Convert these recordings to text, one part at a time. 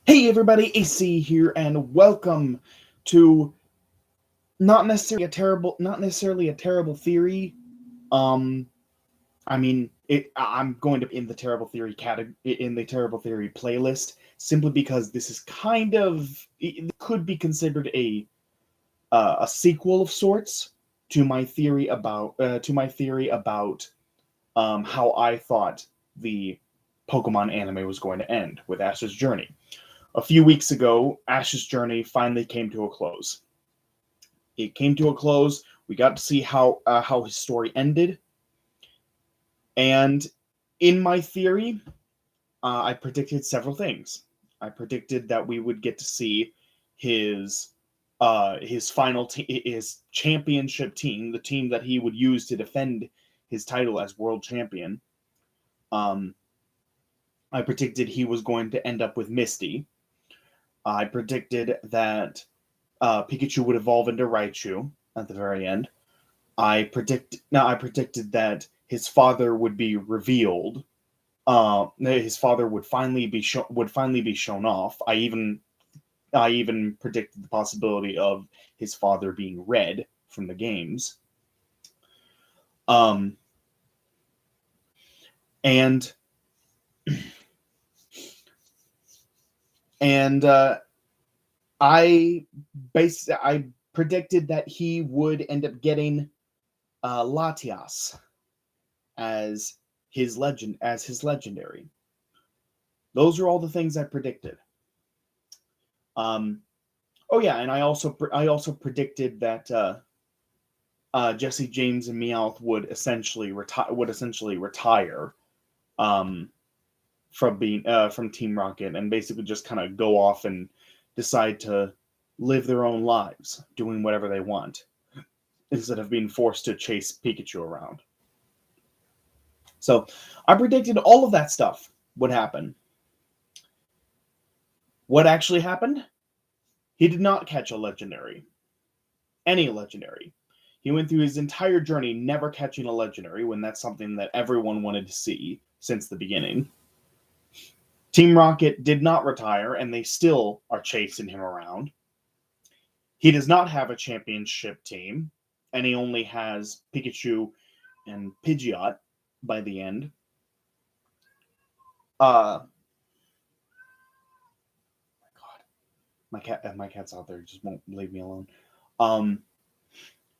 Hey everybody, AC here, and welcome to not necessarily a terrible theory. Um, I'm going to in the terrible theory in the terrible theory playlist simply because this is it could be considered a sequel of sorts to my theory about how I thought the Pokemon anime was going to end with Ash's journey. A few weeks ago, Ash's journey finally came to a close. It came to a close. We got to see how his story ended, and in my theory, I predicted several things. I predicted that we would get to see his his championship team, the team that he would use to defend his title as world champion. Um, I predicted he was going to end up with Misty. I predicted that Pikachu would evolve into Raichu at the very end. I predicted that his father would be revealed. His father would finally be shown off. I even predicted the possibility of his father being Red from the games. Um, and and I predicted that he would end up getting Latias as his legendary. Those are all the things I predicted. Oh yeah, and I also predicted that Jesse James and Meowth would essentially retire from Team Rocket and basically just kind of go off and decide to live their own lives, doing whatever they want, instead of being forced to chase Pikachu around. So I predicted all of that stuff would happen. What actually happened? He did not catch a legendary. Any legendary. He went through his entire journey never catching a legendary, when that's something that everyone wanted to see since the beginning. Team Rocket did not retire, and they still are chasing him around. He does not have a championship team, and he only has Pikachu and Pidgeot by the end. My cat's out there, just won't leave me alone.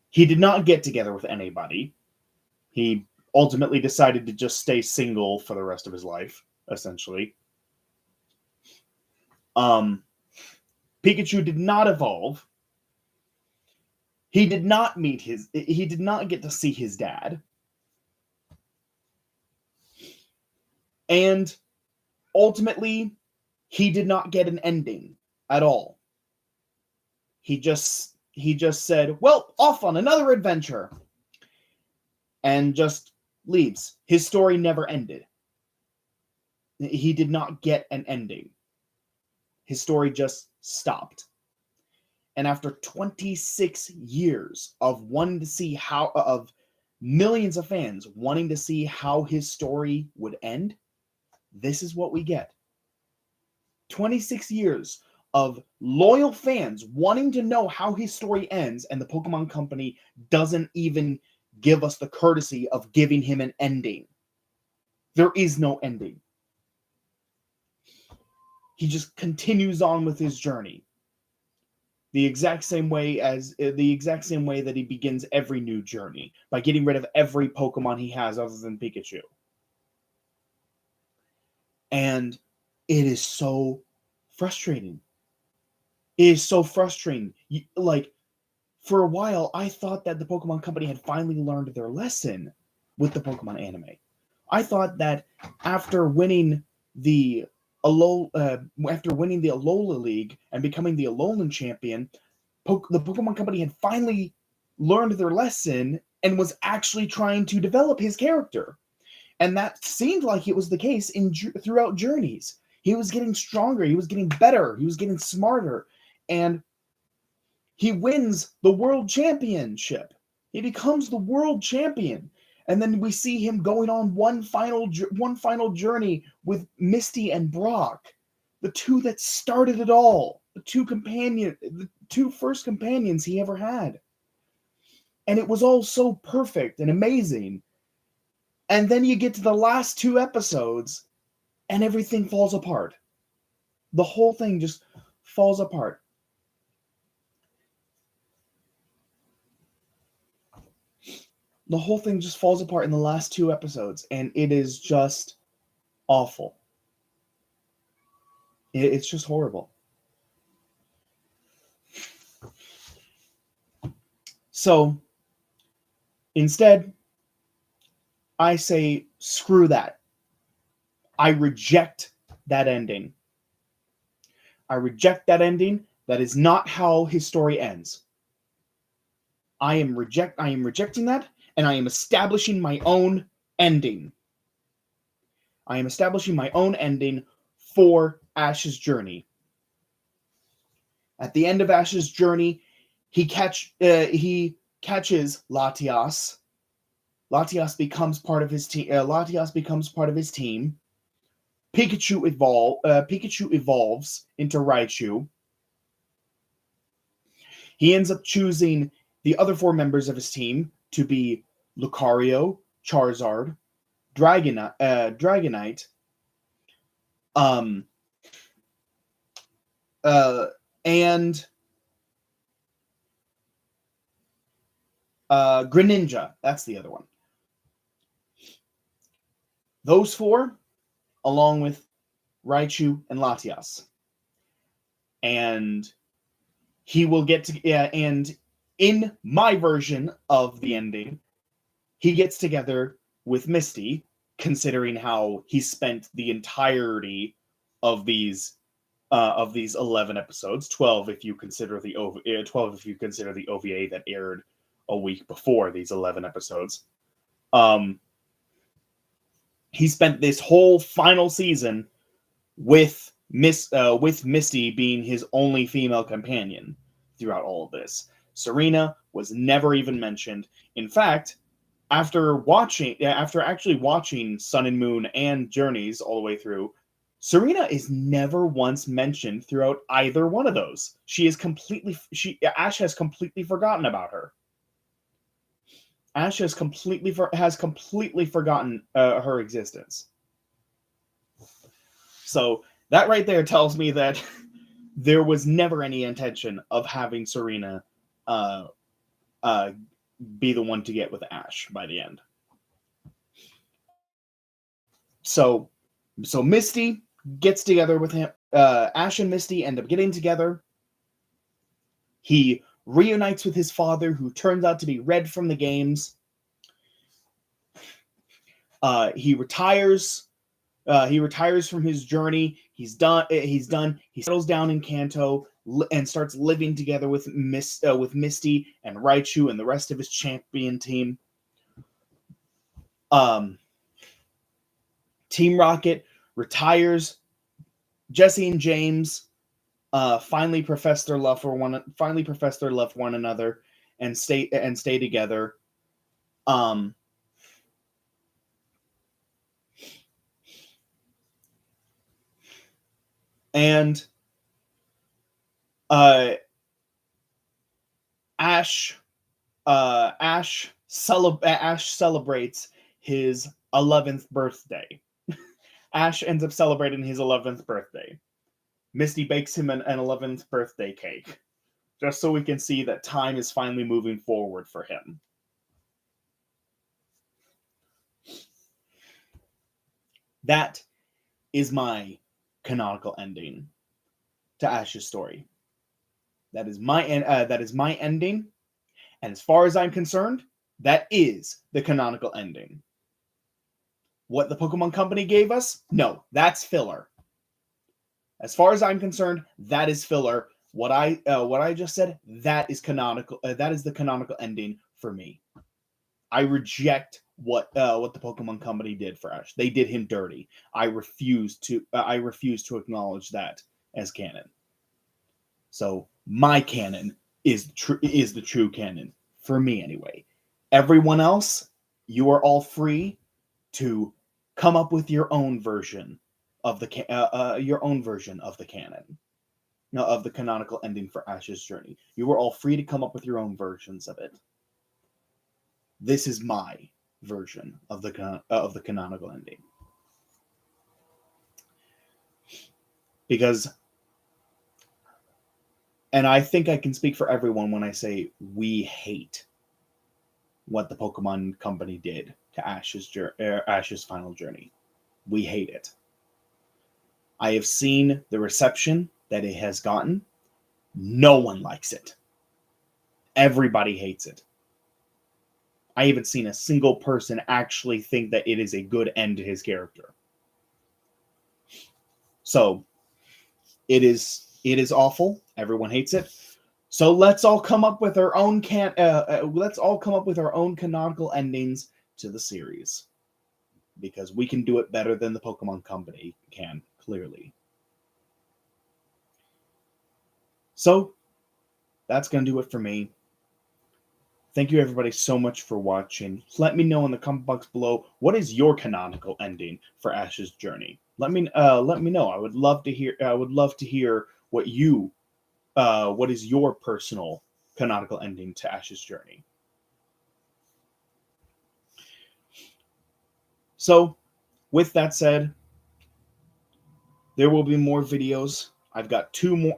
He did not get together with anybody. He ultimately decided to just stay single for the rest of his life, essentially. Pikachu did not evolve. He did not get to see his dad. And ultimately, he did not get an ending at all. He just said, "Well, off on another adventure," and just leaves. His story never ended. He did not get an ending. His story just stopped. And after 26 years of millions of fans wanting to see how his story would end, this is what we get. 26 years of loyal fans wanting to know how his story ends, and the Pokemon Company doesn't even give us the courtesy of giving him an ending. There is no ending. He just continues on with his journey. The exact same way that he begins every new journey, by getting rid of every Pokemon he has other than Pikachu. And it is so frustrating. It is so frustrating. For a while, I thought that the Pokemon Company had finally learned their lesson with the Pokemon anime. I thought that after winning the Alola League and becoming the Alolan champion, the Pokemon Company had finally learned their lesson and was actually trying to develop his character. And that seemed like it was the case throughout Journeys. He was getting stronger, he was getting better, he was getting smarter, and he wins the world championship. He becomes the world champion. And then we see him going on one final journey with Misty and Brock, the two that started it all, the two first companions he ever had. And it was all so perfect and amazing. And then you get to the last two episodes and everything falls apart. The whole thing just falls apart. The whole thing just falls apart in the last two episodes, and it is just awful. It's just horrible. So instead, I say, screw that. I reject that ending. I reject that ending. That is not how his story ends. I am rejecting that, and I am establishing my own ending. I am establishing my own ending for Ash's journey. At the end of Ash's journey, he catches Latias. Latias becomes part of his team. Pikachu evolves into Raichu. He ends up choosing the other four members of his team to be Lucario, Charizard, Dragonite, and Greninja. That's the other one. Those four, along with Raichu and Latias. And he will get to, and in my version of the ending, he gets together with Misty, considering how he spent the entirety of these 11 episodes, 12 if you consider the OVA that aired a week before these 11 episodes. He spent this whole final season with Misty being his only female companion throughout all of this. Serena was never even mentioned. In fact, after actually watching Sun and Moon and Journeys all the way through, Serena is never once mentioned throughout either one of those. Ash has completely forgotten about her. Ash has completely forgotten her existence. So that right there tells me that there was never any intention of having Serena be the one to get with Ash by the end. So Misty gets together with him. Ash and Misty end up getting together. He reunites with his father, who turns out to be Red from the games. He retires. He retires from his journey. He's done. He settles down in Kanto and starts living together with Misty and Raichu and the rest of his champion team. Team Rocket retires. Jesse and James finally profess their love for one another and stay together. And Ash celebrates his 11th birthday. Ash ends up celebrating his 11th birthday. Misty bakes him an 11th birthday cake, just so we can see that time is finally moving forward for him. That is my canonical ending to Ash's story. That is my ending, and as far as I'm concerned, that is the canonical ending. What the Pokemon Company gave us? No, that's filler. As far as I'm concerned, that is filler. What I just said, that is canonical. That is the canonical ending for me. I reject what the Pokemon Company did for Ash. They did him dirty. I refuse to acknowledge that as canon. So my canon is the true canon for me anyway. Everyone else, you are all free to come up with your own version of your own version of the canon, of the canonical ending for Ash's journey. You were all free to come up with your own versions of it. This is my version of the canonical ending, because, and I think I can speak for everyone when I say we hate what the Pokemon Company did to Ash's final journey. We hate it. I have seen the reception that it has gotten. No one likes it. Everybody hates it. I haven't seen a single person actually think that it is a good end to his character. So it is awful. Everyone hates it. So let's all come up with our own canonical endings to the series, because we can do it better than the Pokemon Company can, clearly. So that's going to do it for me. Thank you everybody so much for watching. Let me know in the comment box below, what is your canonical ending for Ash's journey? Let me know. I would love to hear what is your personal canonical ending to Ash's journey. So, with that said, there will be more videos. I've got two more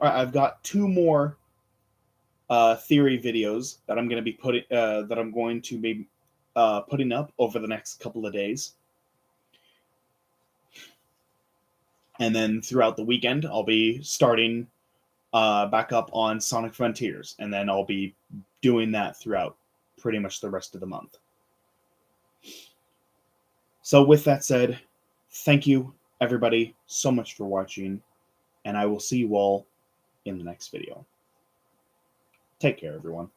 theory videos that I'm going to be putting up over the next couple of days. And then throughout the weekend, I'll be starting back up on Sonic Frontiers, and then I'll be doing that throughout pretty much the rest of the month. So with that said, thank you everybody so much for watching, and I will see you all in the next video. Take care, everyone.